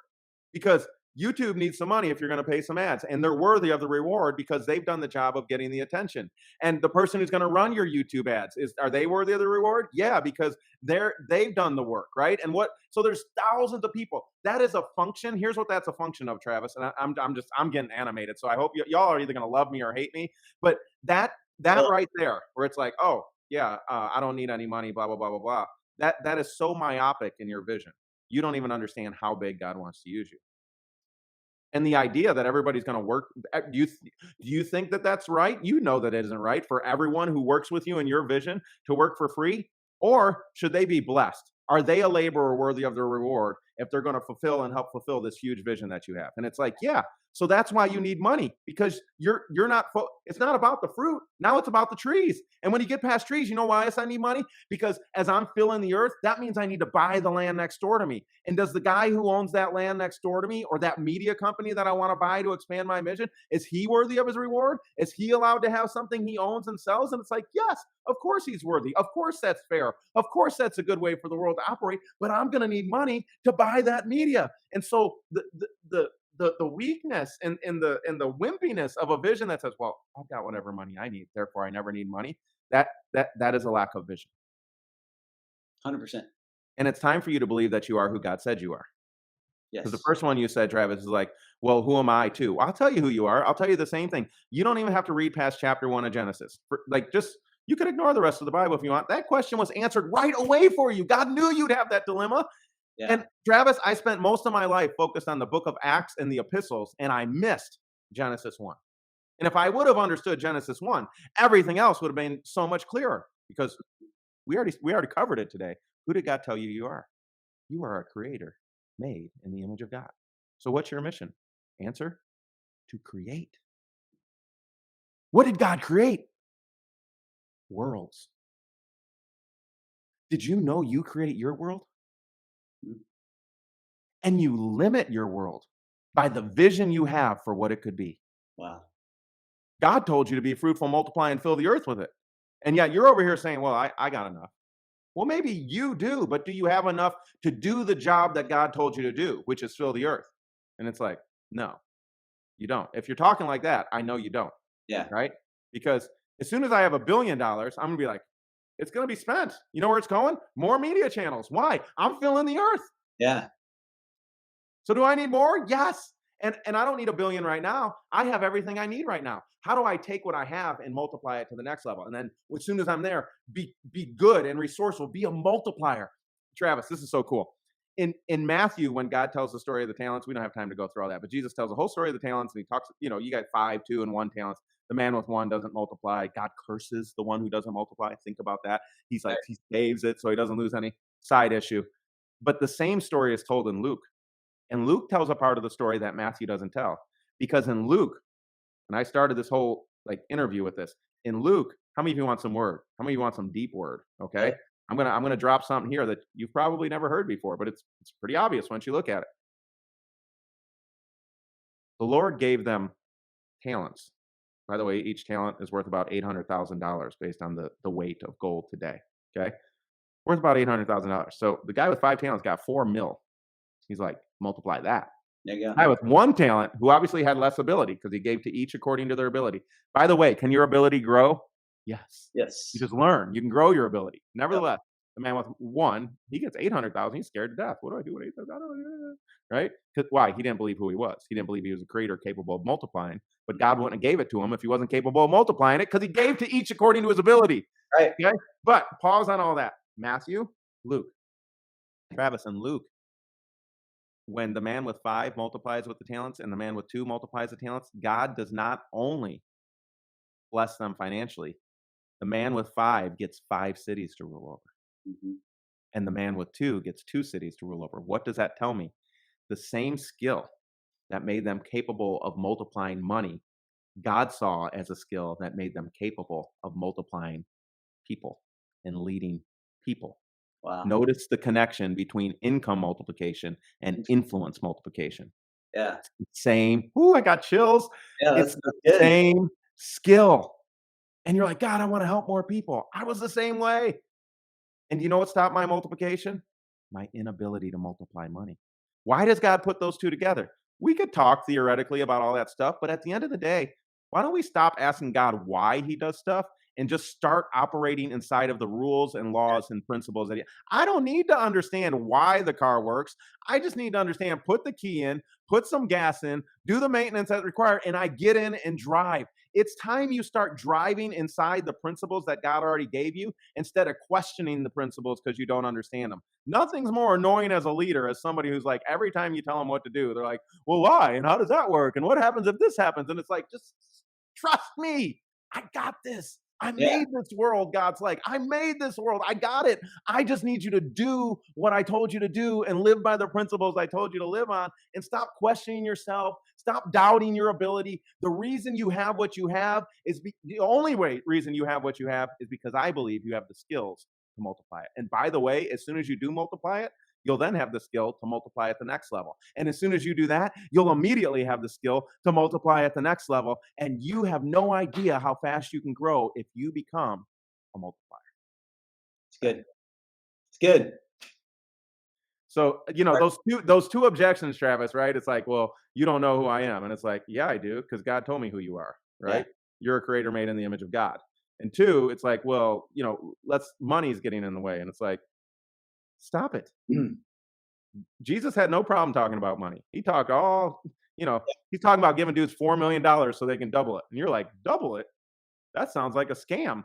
Because YouTube needs some money if you're going to pay some ads, and they're worthy of the reward because they've done the job of getting the attention. And the person who's going to run your YouTube ads, are they worthy of the reward? Yeah, because they've done the work, right? And what? So there's thousands of people. That is a function. Here's what that's a function of, Travis. And I'm getting animated. So I hope y'all are either going to love me or hate me. But that Well, right there, where it's like, oh yeah, I don't need any money, blah blah blah blah blah. That is so myopic in your vision. You don't even understand how big God wants to use you. And the idea that everybody's going to work, do you think that that's right? You know that it isn't right for everyone who works with you in your vision to work for free, or should they be blessed? Are they a laborer worthy of their reward if they're going to fulfill and help fulfill this huge vision that you have? And it's like, yeah. So that's why you need money, because you're not. It's not about the fruit. Now it's about the trees. And when you get past trees, you know why I need money? Because as I'm filling the earth, that means I need to buy the land next door to me. And does the guy who owns that land next door to me, or that media company that I want to buy to expand my mission, is he worthy of his reward? Is he allowed to have something he owns and sells? And it's like, yes, of course he's worthy. Of course that's fair. Of course that's a good way for the world to operate. But I'm going to need money to buy that media. And so the weakness and the wimpiness of a vision that says, well, I've got whatever money I need, therefore I never need money. That is a lack of vision. 100%. And it's time for you to believe that you are who God said you are. Because the Yes. first one you said, Travis, is like, well, who am I to? I'll tell you who you are. I'll tell you the same thing. You don't even have to read past chapter 1 of Genesis. Just you could ignore the rest of the Bible if you want. That question was answered right away for you. God knew you'd have that dilemma. Yeah. And Travis, I spent most of my life focused on the book of Acts and the epistles, and I missed Genesis 1. And if I would have understood Genesis 1, everything else would have been so much clearer, because we already covered it today. Who did God tell you you are? You are a creator made in the image of God. So what's your mission? Answer: to create. What did God create? Worlds. Did you know you create your world? Mm. And you limit your world by the vision you have for what it could be. Wow. God told you to be fruitful, multiply, and fill the earth with it. And yet you're over here saying, well, I got enough. Well, maybe you do, but do you have enough to do the job that God told you to do, which is fill the earth? And it's like, no, you don't. If you're talking like that, I know you don't, Yeah. right? Because as soon as I have $1 billion, I'm going to be like, it's going to be spent. You know where it's going? More media channels. Why? I'm filling the earth. Yeah. So do I need more? Yes. And I don't need $1 billion right now. I have everything I need right now. How do I take what I have and multiply it to the next level? And then as soon as I'm there, be good and resourceful, be a multiplier. Travis, this is so cool. In Matthew, when God tells the story of the talents, we don't have time to go through all that, but Jesus tells the whole story of the talents, and he talks, you got 5, 2, and 1 talents. The man with 1 doesn't multiply. God curses the one who doesn't multiply. Think about that. He's like, Right. he saves it so he doesn't lose any side issue. But the same story is told in Luke. And Luke tells a part of the story that Matthew doesn't tell. Because in Luke, and I started this whole interview with this. In Luke, how many of you want some word? How many of you want some deep word? Okay. Okay. I'm gonna drop something here that you've probably never heard before, but it's pretty obvious once you look at it. The Lord gave them talents. By the way, each talent is worth about $800,000 based on the weight of gold today. Okay. Worth about $800,000. So the guy with 5 talents got 4 mil. He's like, multiply that. There you go. Guy with 1 talent, who obviously had less ability because he gave to each according to their ability. By the way, can your ability grow? Yes. You Yes. just learn. You can grow your ability. Yep. Nevertheless, the man with 1, he gets 800,000. He's scared to death. What do I do with 800,000? Right? 'Cause why? He didn't believe who he was. He didn't believe he was a creator capable of multiplying. But God wouldn't have gave it to him if he wasn't capable of multiplying it, because he gave to each according to his ability. Right. Okay? But pause on all that. Matthew, Luke, Travis, and Luke, when the man with 5 multiplies with the talents and the man with 2 multiplies the talents, God does not only bless them financially. The man with 5 gets 5 cities to rule over, Mhm. and the man with 2 gets 2 cities to rule over. What does that tell me? The same skill that made them capable of multiplying money God saw as a skill that made them capable of multiplying people and leading people. Wow. Notice the connection between income multiplication and influence multiplication. Yeah. Same. Ooh, I got chills. Yeah, It's the that's good. same skill. And you're like, God, I want to help more people. I was the same way. And you know what stopped my multiplication? My inability to multiply money. Why does God put those two together? We could talk theoretically about all that stuff, but at the end of the day, why don't we stop asking God why he does stuff and just start operating inside of the rules and laws and principles that I don't need to understand why the car works. I just need to understand, put the key in, put some gas in, do the maintenance that's required, and I get in and drive. It's time you start driving inside the principles that God already gave you instead of questioning the principles because you don't understand them. Nothing's more annoying as a leader as somebody who's like, every time you tell them what to do, they're like, well, why? And how does that work? And what happens if this happens? And it's like, just trust me. I got this. I Yeah. made this world. God's like, I made this world. I got it. I just need you to do what I told you to do and live by the principles I told you to live on and stop questioning yourself. Stop doubting your ability. The reason you have what you have is the only reason you have what you have is because I believe you have the skills to multiply it. And by the way, as soon as you do multiply it, you'll then have the skill to multiply at the next level. And as soon as you do that, you'll immediately have the skill to multiply at the next level. And you have no idea how fast you can grow if you become a multiplier. It's good. It's good. So, those two objections, Travis, right? It's like, well, you don't know who I am. And it's like, yeah, I do, because God told me who you are, Yeah. right? You're a creator made in the image of God. And two, it's like, well, money's getting in the way. And it's like, stop it. Mm. Jesus had no problem talking about money. He talked he's talking about giving dudes $4 million so they can double it. And you're like, double it? That sounds like a scam.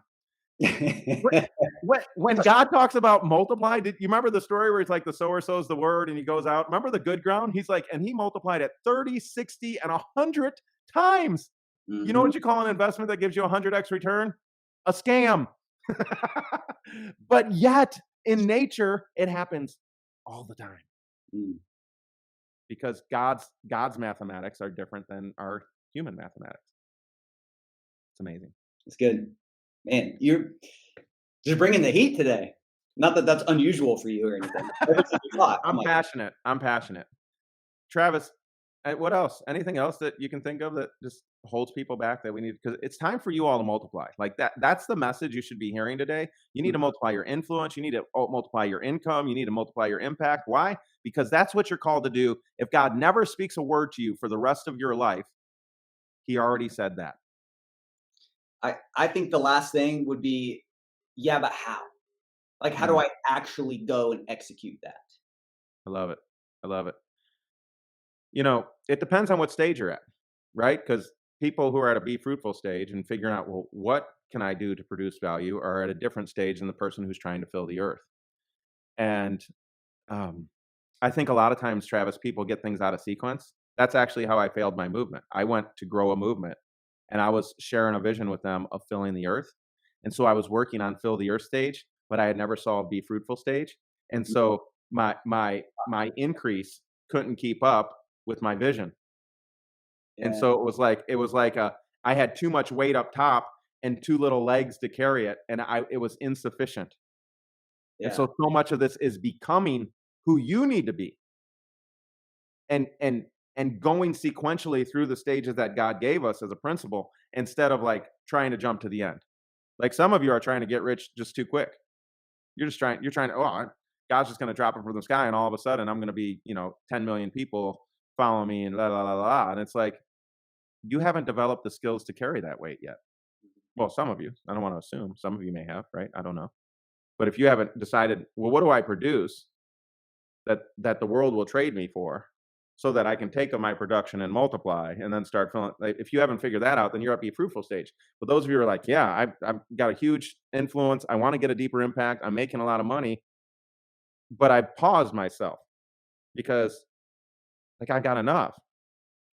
When God talks about multiply, did you remember the story where it's like the sower sows the word and he goes out? Remember the good ground? He's like, and he multiplied it 30, 60, and 100 times. You know Mhm. what you call an investment that gives you 100x return? A scam. But yet, in nature, it happens all the time Mm. because God's mathematics are different than our human mathematics. It's amazing. It's good. Man, you're just bringing the heat today. Not that that's unusual for you or anything. Everything you thought. I'm I'm like, passionate. I'm passionate. Travis, what else? Anything else that you can think of that just holds people back that we need? Because it's time for you all to multiply. Like that's the message you should be hearing today. You need to mhm, multiply your influence. You need to multiply your income. You need to multiply your impact. Why? Because that's what you're called to do. If God never speaks a word to you for the rest of your life, he already said that. I think the last thing would be, yeah, but how? Like, how do Mm, I actually go and execute that? I love it. I love it. It depends on what stage you're at, right? Because people who are at a be fruitful stage and figuring out, well, what can I do to produce value are at a different stage than the person who's trying to fill the earth. And um, I think a lot of times, Travis, people get things out of sequence. That's actually how I failed my movement. I went to grow a movement and I was sharing a vision with them of filling the earth. And so I was working on fill the earth stage, but I had never saw a be fruitful stage. And Mhm. so my increase couldn't keep up with my vision. And Yeah, so I had too much weight up top and too little legs to carry it, and it was insufficient. And yeah, so much of this is becoming who you need to be and going sequentially through the stages that God gave us as a principle instead of like trying to jump to the end. Like some of you are trying to get rich just too quick. You're trying to, God's just going to drop it from the sky and all of a sudden I'm going to be, 10 million people follow me and la la la la. And it's like, you haven't developed the skills to carry that weight yet. Well, some of you, I don't want to assume, some of you may have, right? I don't know. But if you haven't decided, well, what do I produce that the world will trade me for so that I can take of my production and multiply and then start filling, like, if you haven't figured that out, then you're at the fruitful stage. But those of you who are like, yeah, I've got a huge influence. I want to get a deeper impact. I'm making a lot of money, but I paused myself because like I got enough.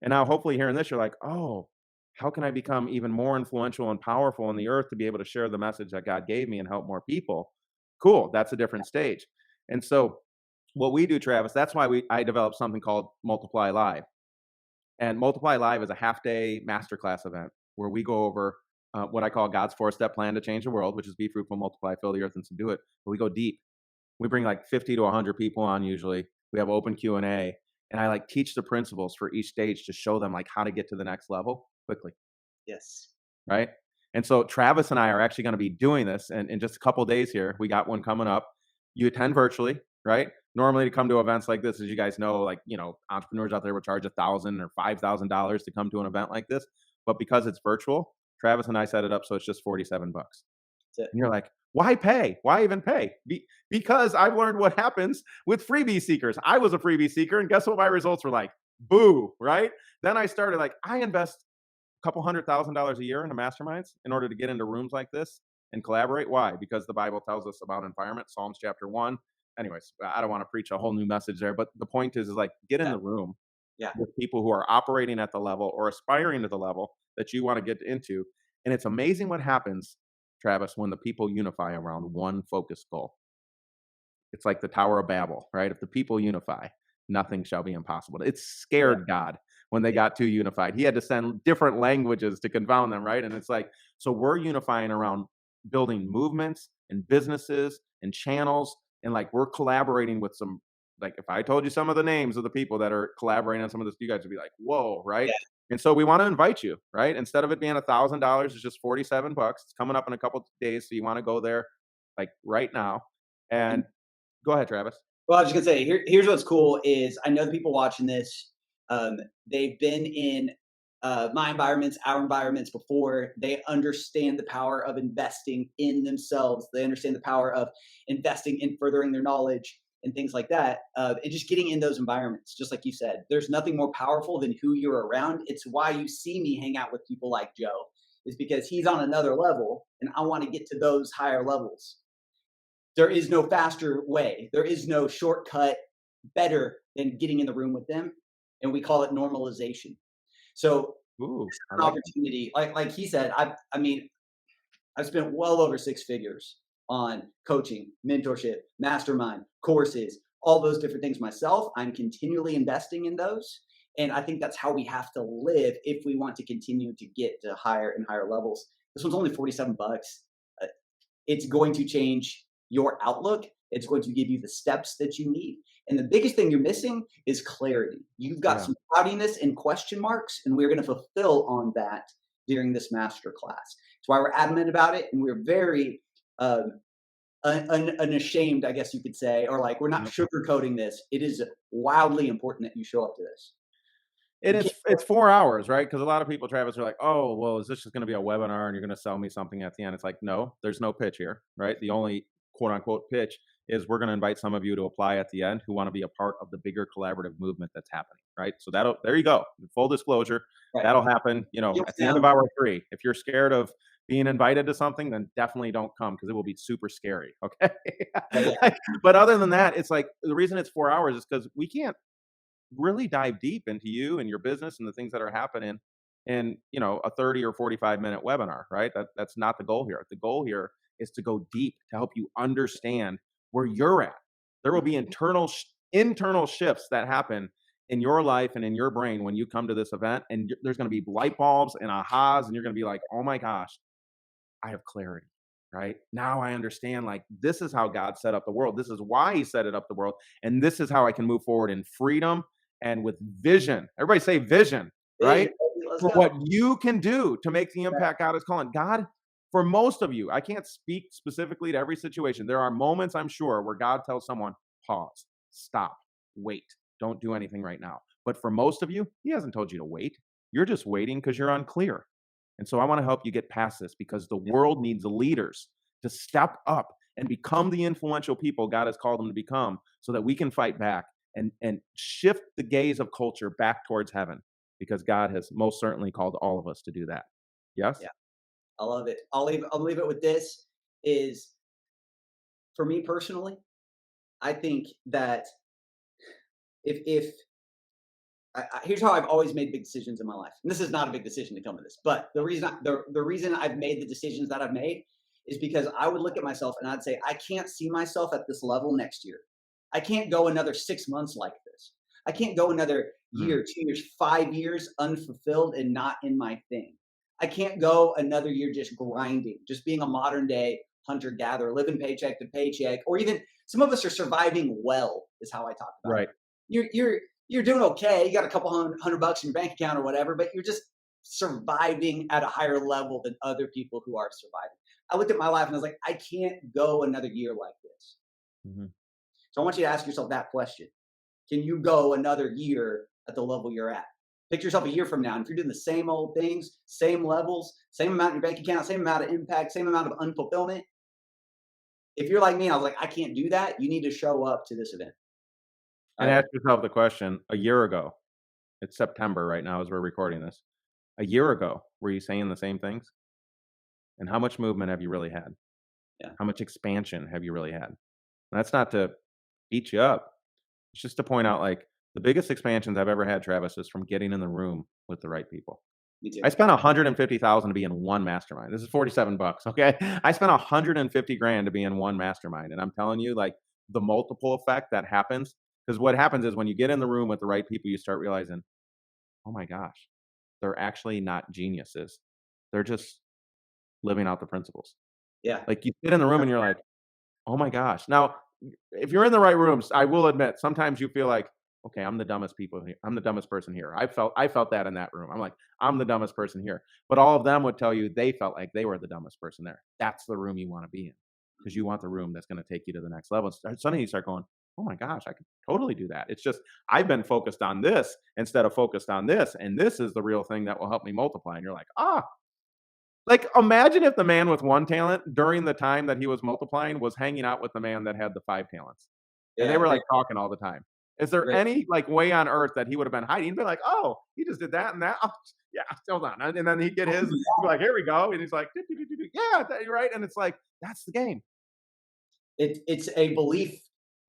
And now hopefully hearing this, you're like, oh, how can I become even more influential and powerful in the earth to be able to share the message that God gave me and help more people? Cool. That's a different stage. And so what we do, Travis, that's why I developed something called Multiply Live. And Multiply Live is a half day masterclass event where we go over what I call God's 4-step plan to change the world, which is be fruitful, multiply, fill the earth, and subdue it. But we go deep. We bring like 50 to 100 people on usually. We have open Q&A, and I like teach the principles for each stage to show them like how to get to the next level quickly, Yes. right? And so Travis and I are actually going to be doing this in just a couple days here. We got one coming up. You attend virtually, right? Normally to come to events like this, as you guys know, like, entrepreneurs out there will charge $1,000 or $5,000 to come to an event like this. But because it's virtual, Travis and I set it up so it's just 47 bucks. That's it. And you're like, why pay? Why even pay? Because I've learned what happens with freebie seekers. I was a freebie seeker, and guess what my results were like? Boo, right? Then I started like, I invest a couple $100,000 a year into masterminds in order to get into rooms like this and collaborate. Why? Because the Bible tells us about environment, Psalms chapter 1. Anyways, I don't want to preach a whole new message there, but the point is like, get in Yeah. the room Yeah. with people who are operating at the level or aspiring to the level that you want to get into. And it's amazing what happens, Travis, when the people unify around one focused goal. It's like the Tower of Babel, right? If the people unify, nothing shall be impossible. It Yeah. scared God when they got too unified. He had to send different languages to confound them, right? And it's like, so we're unifying around building movements and businesses and channels. And like we're collaborating with some, like if I told you some of the names of the people that are collaborating on some of this, you guys would be like, whoa, right? Yeah. And so we want to invite you, right? Instead of it being $1,000, it's just 47 bucks. It's coming up in a couple of days. So you want to go there like right now. And go ahead, Travis. Well, I was just gonna say, here's what's cool is I know the people watching this, they've been in my environments, our environments before. They understand the power of investing in themselves. They understand the power of investing in furthering their knowledge and things like that. And just getting in those environments, just like you said, there's nothing more powerful than who you're around. It's why you see me hang out with people like Joe, is because he's on another level, and I want to get to those higher levels. There is no faster way. There is no shortcut better than getting in the room with them, and we call it normalization. So Ooh, I an like it. opportunity, like he said, I mean, I've spent well over six figures on coaching, mentorship, mastermind, courses, all those different things myself. I'm continually investing in those. And I think that's how we have to live if we want to continue to get to higher and higher levels. This one's only 47 bucks. Uh, It's going to change your outlook. It's going to give you the steps that you need. And the biggest thing you're missing is clarity. You've got Yeah. some cloudiness and question marks, and we're going to fulfill on that during this master class. That's why we're adamant about it, and we're very unashamed, I guess you could say, or like we're not Yep. sugarcoating this. It is wildly important that you show up to this. And You can't. it's 4 hours, right? Because a lot of people, Travis, are like, "Oh, well, is this just gonna be a webinar and you're gonna sell me something at the end?" It's like, no, there's no pitch here, right? The only quote unquote pitch is we're gonna invite some of you to apply at the end who wanna be a part of the bigger collaborative movement that's happening, right? So that'll there you go. Full disclosure, Right. that'll happen, You'll at the end of sound. hour 3. If you're scared of being invited to something, then definitely don't come because it will be super scary, okay? Yeah, yeah, But other than that, it's like the reason it's 4 hours is because we can't really dive deep into you and your business and the things that are happening in a 30 or 45-minute webinar, right? That's not the goal here. The goal here is to go deep to help you understand where you're at. There will be internal shifts that happen in your life and in your brain when you come to this event, and there's going to be light bulbs and ahas, and you're going to be like, oh my gosh, I have clarity. Right now, I understand like this is how God set up the world. This is why He set it up the world. And this is how I can move forward in freedom and with vision. Everybody say vision, vision, right? baby, let's For go. what you can do to make the impact God is calling. God, for most of you, I can't speak specifically to every situation. There are moments, I'm sure, where God tells someone, pause, stop, wait, don't do anything right now. But for most of you, He hasn't told you to wait. You're just waiting because you're unclear. And so I want to help you get past this because the world needs leaders to step up and become the influential people God has called them to become so that we can fight back and shift the gaze of culture back towards heaven because God has most certainly called all of us to do that. Yes? Yeah, I love it. I'll leave it with this is for me personally, I think that if here's how I've always made big decisions in my life. And this is not a big decision to come to this, but the reason I've made the decisions that I've made is because I would look at myself and I'd say I can't see myself at this level next year. I can't go another 6 months like this. I can't go another Mm, year, 2 years, 5 years unfulfilled and not in my thing. I can't go another year just grinding, just being a modern day hunter gatherer, living paycheck to paycheck, or even some of us are surviving well, is how I talk about it. Right. You're doing okay. You got a couple hundred bucks in your bank account or whatever, but you're just surviving at a higher level than other people who are surviving. I looked at my life and I was like, I can't go another year like this. Mhm. So I want you to ask yourself that question. Can you go another year at the level you're at? Picture yourself a year from now. And if you're doing the same old things, same levels, same amount in your bank account, same amount of impact, same amount of unfulfillment, if you're like me, I was like, I can't do that. You need to show up to this event. All And right. ask yourself the question, a year ago, it's September right now as we're recording this. A year ago, were you saying the same things? And how much movement have you really had? Yeah. How much expansion have you really had? And that's not to beat you up. It's just to point out, like, the biggest expansions I've ever had, Travis, is from getting in the room with the right people. Me I too. spent 150,000 to be in one mastermind. This is 47 bucks, okay? I spent 150 grand to be in one mastermind, and I'm telling you, like, the multiple effect that happens, because what happens is when you get in the room with the right people, you start realizing, "Oh my gosh, they're actually not geniuses. They're just living out the principles." Yeah. Like, you sit in the room and you're like, "Oh my gosh." Now, if you're in the right rooms, I will admit, sometimes you feel like, "Okay, I'm the dumbest people here. I'm the dumbest person here." I felt that in that room. I'm like, "I'm the dumbest person here." But all of them would tell you they felt like they were the dumbest person there. That's the room you wanna be in, because you want the room that's gonna take you to the next level. Suddenly you start going, "Oh my gosh, I could totally do that." It's just I've been focused on this instead of focused on this, and this is the real thing that will help me multiply. And you're like, "Ah." Like, imagine if the man with 1 talent during the time that he was multiplying was hanging out with the man that had the 5 talents, and they Yeah. were, Great. like, talking all the time. Is there Great. any, like, way on earth that he would have been hiding? He'd be like, "Oh, he just did that and that. Oh, yeah, hold on." And then he'd get his, he'd be like, "Here we go." And he's like, "Do, do, do, do, do." Yeah, right? And it's like, that's the game. It's a belief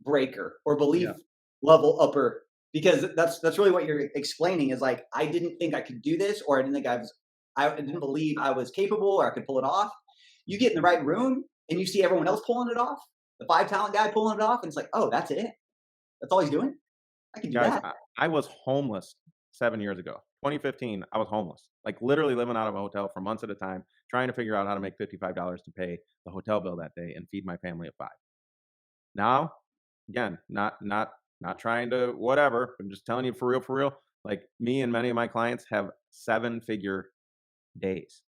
breaker or belief Yeah. level upper because that's really what you're explaining is like I didn't think I could do this or I didn't believe I was capable or I could pull it off. You get in the right room and you see everyone else pulling it off, the 5 talent guy pulling it off, and it's like, oh, that's it. That's all he's doing. I can do Guys, that. I was homeless 7 years ago. 2015, I was homeless, like, literally living out of a hotel for months at a time, trying to figure out how to make $55 to pay the hotel bill that day and feed my family of 5. Now, again, not trying to whatever, I'm just telling you for real, like, me and many of my clients have seven-figure days.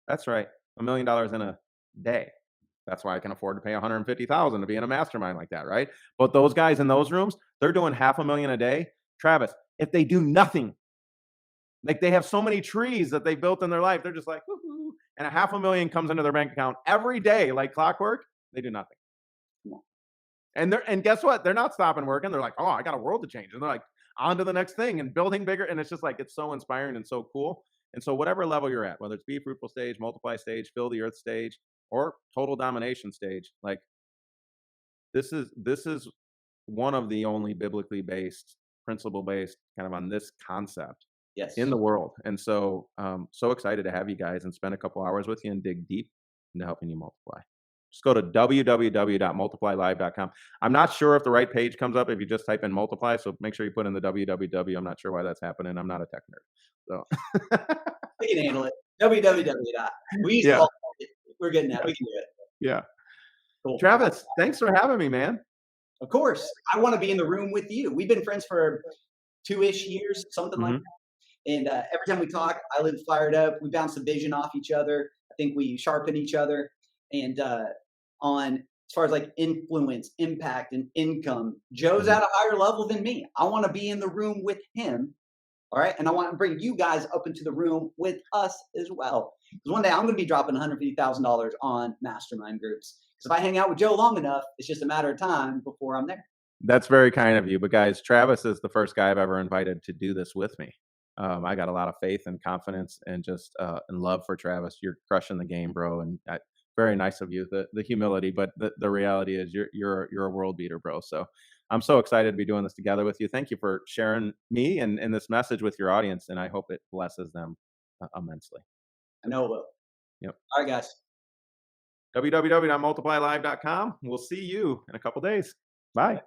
That's right, $1,000,000 in a day. That's why I can afford to pay 150,000 to be in a mastermind like that, right? But those guys in those rooms, they're doing half a million a day. Travis, if they do nothing, like, they have so many trees that they built in their life, they're just like, "Woo-hoo," and a half a million comes into their bank account every day like clockwork, they do nothing. And guess what? They're not stopping working. They're like, "Oh, I got a world to change." And they're like, on to the next thing and building bigger. And it's just like, it's so inspiring and so cool. And so whatever level you're at, whether it's be fruitful stage, multiply stage, fill the earth stage, or total domination stage, like, this is one of the only biblically based, principle based kind of on this concept in Yes. the world. And so so excited to have you guys and spend a couple hours with you and dig deep into helping you multiply. Just go to www.multiplylive.com. I'm not sure if the right page comes up if you just type in multiply, so make sure you put in the www. I'm not sure why that's happening. I'm not a tech nerd. So We can handle it. www. We used to yeah, all we're getting that. yeah, We can do it. yeah. Cool. Travis, thanks for having me, man. Of course. I want to be in the room with you. We've been friends for 2-ish years, something like Hmm. that. And every time we talk, I live fired up. We bounce the vision off each other. I think we sharpen each other. And on as far as like influence, impact, and income, Joe's Hmm. at a higher level than me. I want to be in the room with him. All right. And I want to bring you guys up into the room with us as well. Because one day I'm going to be dropping $150,000 on mastermind groups. Because if I hang out with Joe long enough, it's just a matter of time before I'm there. That's very kind of you. But guys, Travis is the first guy I've ever invited to do this with me. I got a lot of faith and confidence and just and love for Travis. You're crushing the game, bro, and very nice of you. The humility, but the reality is you're a world beater, bro. So I'm so excited to be doing this together with you. Thank you for sharing me and this message with your audience, and I hope it blesses them immensely. I know it will. Yep. All right, guys. www.multiplylive.com. We'll see you in a couple days. Bye.